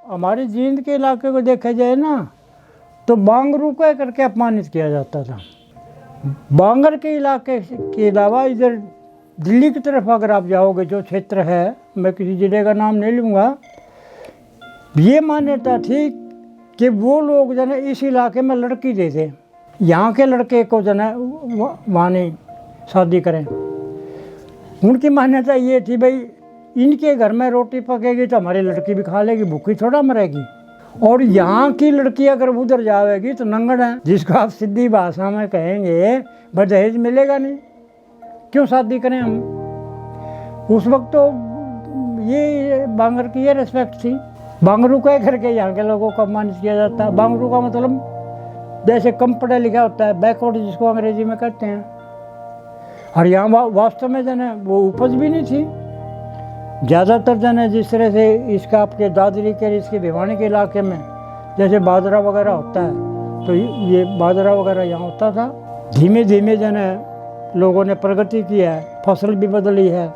हमारे जींद के इलाके को देखा जाए ना तो बांगरू कह करके अपमानित किया जाता था। बांगर के इलाके के अलावा इधर दिल्ली की तरफ अगर आप जाओगे, जो क्षेत्र है, मैं किसी जिले का नाम नहीं लूँगा, ये मान्यता थी कि वो लोग जो है इस इलाके में लड़की देते, यहाँ के लड़के को जो है वहाँ नहीं शादी करें। उनकी मान्यता ये थी भाई इनके घर में रोटी पकेगी तो हमारी लड़की भी खा लेगी, भूखी थोड़ा मरेगी। और यहाँ की लड़की अगर उधर जाएगी तो नंगड़ है, जिसको आप सीधी भाषा में कहेंगे भाई दहेज मिलेगा नहीं, क्यों शादी करें हम। उस वक्त तो ये बांगर की ये रिस्पेक्ट थी। बांगरू कह करके यहाँ के लोगों को अपमानित किया जाता है। बांगरू का मतलब जैसे कम पढ़ा लिखा होता है, बैकवर्ड जिसको अंग्रेजी में कहते हैं। और यहाँ वास्तव में जो है वो उपज भी नहीं थी ज़्यादातर। जो है जिस तरह से इसका आपके दादरी के इसके भिवानी के इलाके में जैसे बाजरा वगैरह होता है, तो ये बाजरा वगैरह यहाँ होता था। धीमे धीमे जो है लोगों ने प्रगति की है, फसल भी बदली है,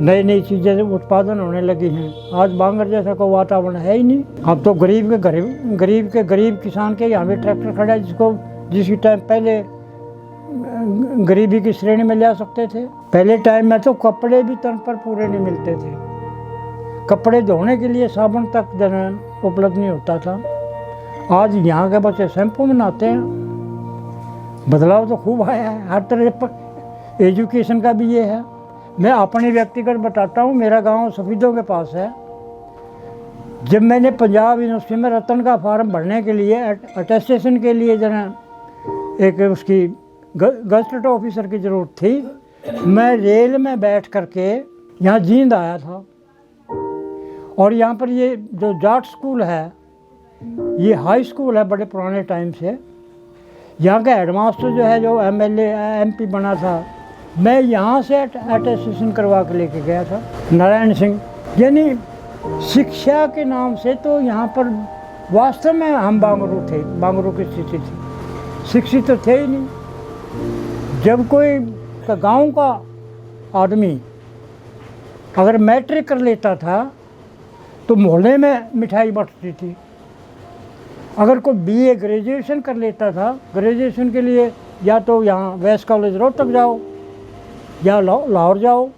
नई नई चीज़ें उत्पादन होने लगी हैं। आज बांगर जैसा कोई वातावरण है ही नहीं। अब तो गरीब किसान के यहाँ भी ट्रैक्टर खड़ा है, जिसकी टाइम पहले गरीबी की श्रेणी में ले आ सकते थे। पहले टाइम में तो कपड़े भी तन पर पूरे नहीं मिलते थे, कपड़े धोने के लिए साबुन तक जन उपलब्ध नहीं होता था। आज यहाँ के बच्चे शैम्पू में नहाते हैं। बदलाव तो खूब आया है, हर तरह पर एजुकेशन का भी ये है। मैं अपनी व्यक्तिगत बताता हूँ, मेरा गांव सफीदों के पास है। जब मैंने पंजाब यूनिवर्सिटी में रतन का फार्म भरने के लिए अटेस्टेशन के लिए जो है एक उसकी गजटेड ऑफिसर की ज़रूरत थी, मैं रेल में बैठ करके यहाँ जींद आया था। और यहाँ पर ये जो जाट स्कूल है, ये हाई स्कूल है बड़े पुराने टाइम से। यहाँ का हेडमास्टर जो है, जो एमएलए एमपी बना था, मैं यहाँ से अटेस्टेशन करवा के लेके गया था, नारायण सिंह। यानी शिक्षा के नाम से तो यहाँ पर वास्तव में हम बांगरू थे, बांगरू की स्थिति थी, शिक्षित तो थे ही नहीं। जब कोई गांव का आदमी अगर मैट्रिक कर लेता था तो मोहल्ले में मिठाई बंटती थी। अगर कोई बीए ग्रेजुएशन कर लेता था, ग्रेजुएशन के लिए या तो यहाँ वेस्ट कॉलेज रोहतक जाओ या लाहौर जाओ।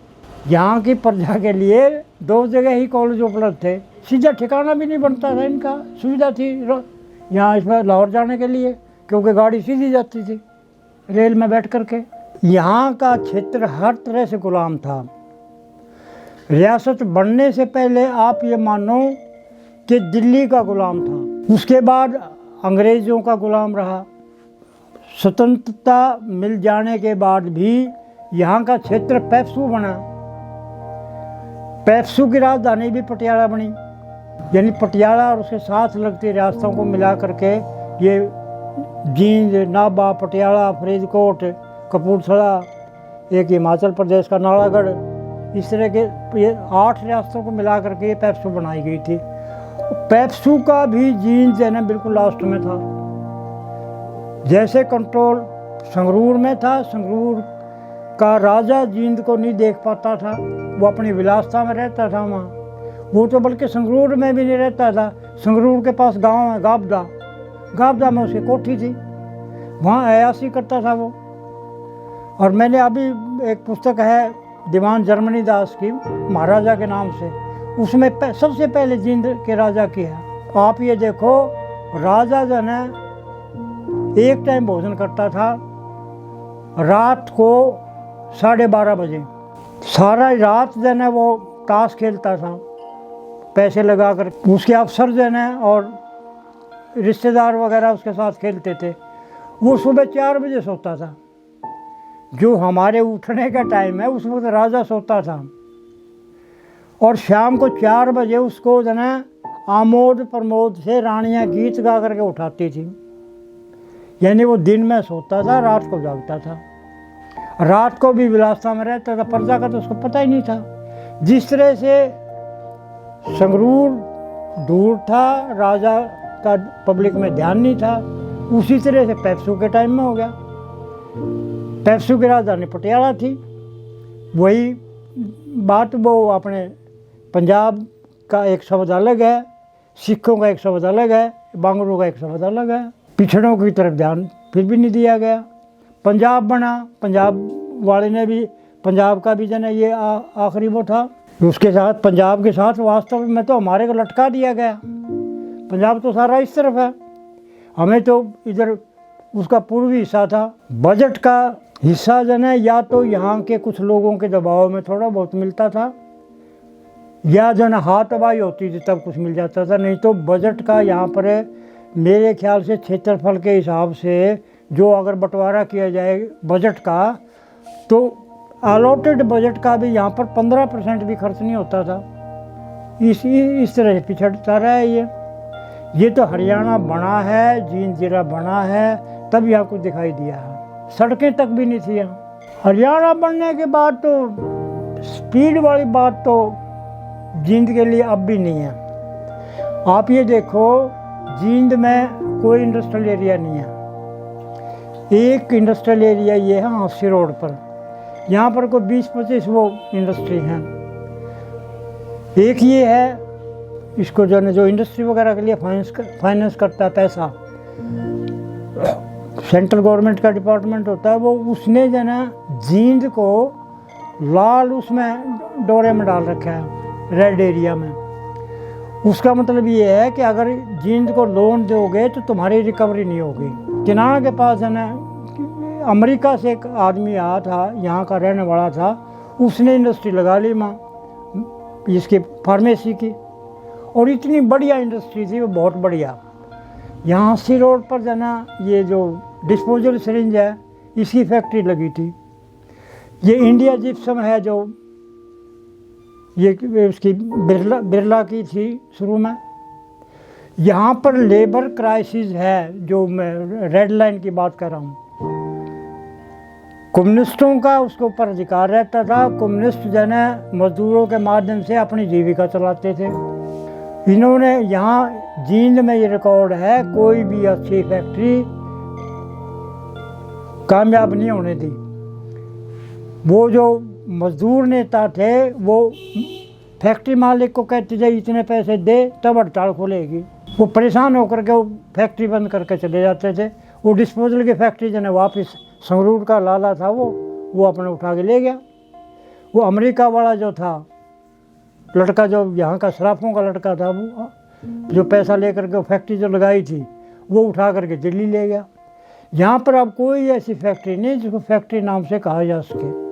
यहाँ की प्रजा के लिए 2 जगह ही कॉलेज उपलब्ध थे, सीधा ठिकाना भी नहीं बनता था इनका। सुविधा थी यहाँ इसमें लाहौर जाने के लिए, क्योंकि गाड़ी सीधी जाती थी रेल में बैठ करके। यहाँ का क्षेत्र हर तरह से गुलाम था। रियासत बनने से पहले आप ये मानो कि दिल्ली का गुलाम था, उसके बाद अंग्रेज़ों का गुलाम रहा। स्वतंत्रता मिल जाने के बाद भी यहाँ का क्षेत्र पेप्सू बना। पेप्सू की राजधानी भी पटियाला बनी। यानी पटियाला और उसके साथ लगती रियासतों को मिला करके ये जींद, नाभा, पटियाला, फरीदकोट, कपूरथला, एक हिमाचल प्रदेश का नालागढ़, इस तरह के ये 8 रियासतों को मिला करके ये पेप्सू बनाई गई थी। पेप्सू का भी जींद जो है ना बिल्कुल लास्ट में था। जैसे कंट्रोल संगरूर में था, संगरूर का राजा जींद को नहीं देख पाता था, वो अपनी विलासता में रहता था वहाँ। वो तो बल्कि संगरूर में भी नहीं रहता था। संगरूर के पास गांव है गाबदा, गाबदा में उसकी कोठी थी, वहाँ अयासी करता था वो। और मैंने अभी एक पुस्तक है दीवान जर्मनी दास की, महाराजा के नाम से, उसमें सबसे पहले जींद के राजा की है। आप ये देखो, राजा जो है एक टाइम भोजन करता था रात को 12:30 बजे। सारा रात जो है वो ताश खेलता था पैसे लगा कर। उसके अफसर जो है और रिश्तेदार वगैरह उसके साथ खेलते थे। वो सुबह 4 बजे सोता था, जो हमारे उठने का टाइम है उस वक्त राजा सोता था। और शाम को 4 बजे उसको जो है आमोद प्रमोद से रानियाँ गीत गा करके उठाती थी। यानी वो दिन में सोता था, रात को जागता था, रात को भी विलासता में रहता था। प्रजा का तो उसको पता ही नहीं था। जिस तरह से संगरूर दूर था, राजा का पब्लिक में ध्यान नहीं था, उसी तरह से पेप्सू के टाइम में हो गया। पेप्सू की राजधानी पटियाला थी। वही बात वो अपने पंजाब का एक शब्द अलग है सिखों का एक शब्द अलग है, बांगरों का एक शब्द अलग है। पिछड़ों की तरफ ध्यान फिर भी नहीं दिया गया। पंजाब बना, पंजाब वाले ने भी, पंजाब का भी जन ये आखिरी वो था, उसके साथ पंजाब के साथ वास्तव में तो हमारे को लटका दिया गया। पंजाब तो सारा इस तरफ है, हमें तो इधर उसका पूर्वी हिस्सा था। बजट का हिस्सा जन है या तो यहाँ के कुछ लोगों के दबाव में थोड़ा बहुत मिलता था, या जन हाथापाई होती थी तब कुछ मिल जाता था, नहीं तो बजट का यहाँ पर मेरे ख्याल से क्षेत्रफल के हिसाब से जो अगर बंटवारा किया जाए बजट का, तो अलॉटेड बजट का भी यहाँ पर 15% भी खर्च नहीं होता था। इस तरह से पिछड़ता रहा है ये तो हरियाणा बना है, जींद जिला बना है, तब यहाँ कुछ दिखाई दिया है। सड़कें तक भी नहीं थी यहाँ। हरियाणा बनने के बाद तो स्पीड वाली बात तो जींद के लिए अब भी नहीं है। आप ये देखो, जींद में कोई इंडस्ट्रियल एरिया नहीं है। एक इंडस्ट्रियल एरिया ये है हांसी रोड पर, यहाँ पर कोई 20-25 वो इंडस्ट्री हैं। एक ये है, इसको जो इंडस्ट्री वगैरह के लिए फाइनेंस करता है पैसा, सेंट्रल गवर्नमेंट का डिपार्टमेंट होता है, वो उसने जो है जींद को लाल उसमें डोरे में डाल रखा है, रेड एरिया में। उसका मतलब ये है कि अगर जींद को लोन दोगे तो तुम्हारी रिकवरी नहीं होगी। किनारा के पास है ना, अमेरिका से एक आदमी आया था, यहाँ का रहने वाला था, उसने इंडस्ट्री लगा ली वहाँ इसकी फार्मेसी की, और इतनी बढ़िया इंडस्ट्री थी वो, बहुत बढ़िया। यहाँ हांसी रोड पर जाना, ये जो डिस्पोजल सिरिंज है इसकी फैक्ट्री लगी थी। ये इंडिया जिप्सम है जो ये उसकी बिरला की थी शुरू में। यहाँ पर लेबर क्राइसिस है, जो मैं रेड लाइन की बात कर रहा हूँ। कम्युनिस्टों का उसके ऊपर अधिकार रहता था। कम्युनिस्ट जो है मजदूरों के माध्यम से अपनी जीविका चलाते थे। इन्होंने यहाँ जींद में ये रिकॉर्ड है, कोई भी अच्छी फैक्ट्री कामयाब नहीं होने दी। वो जो मजदूर नेता थे वो फैक्ट्री मालिक को कहते थे इतने पैसे दे तब हड़ताल खोलेगी। वो परेशान होकर के वो फैक्ट्री बंद करके चले जाते थे। वो डिस्पोजल की फैक्ट्री जो है वापस संगरूर का लाला था वो अपने उठा के ले गया। वो अमेरिका वाला जो था लड़का, जो यहाँ का शराफों का लड़का था, वो जो पैसा लेकर के फैक्ट्री जो लगाई थी वो उठा करके दिल्ली ले गया। यहाँ पर अब कोई ऐसी फैक्ट्री नहीं जिसको फैक्ट्री नाम से कहा जा सके।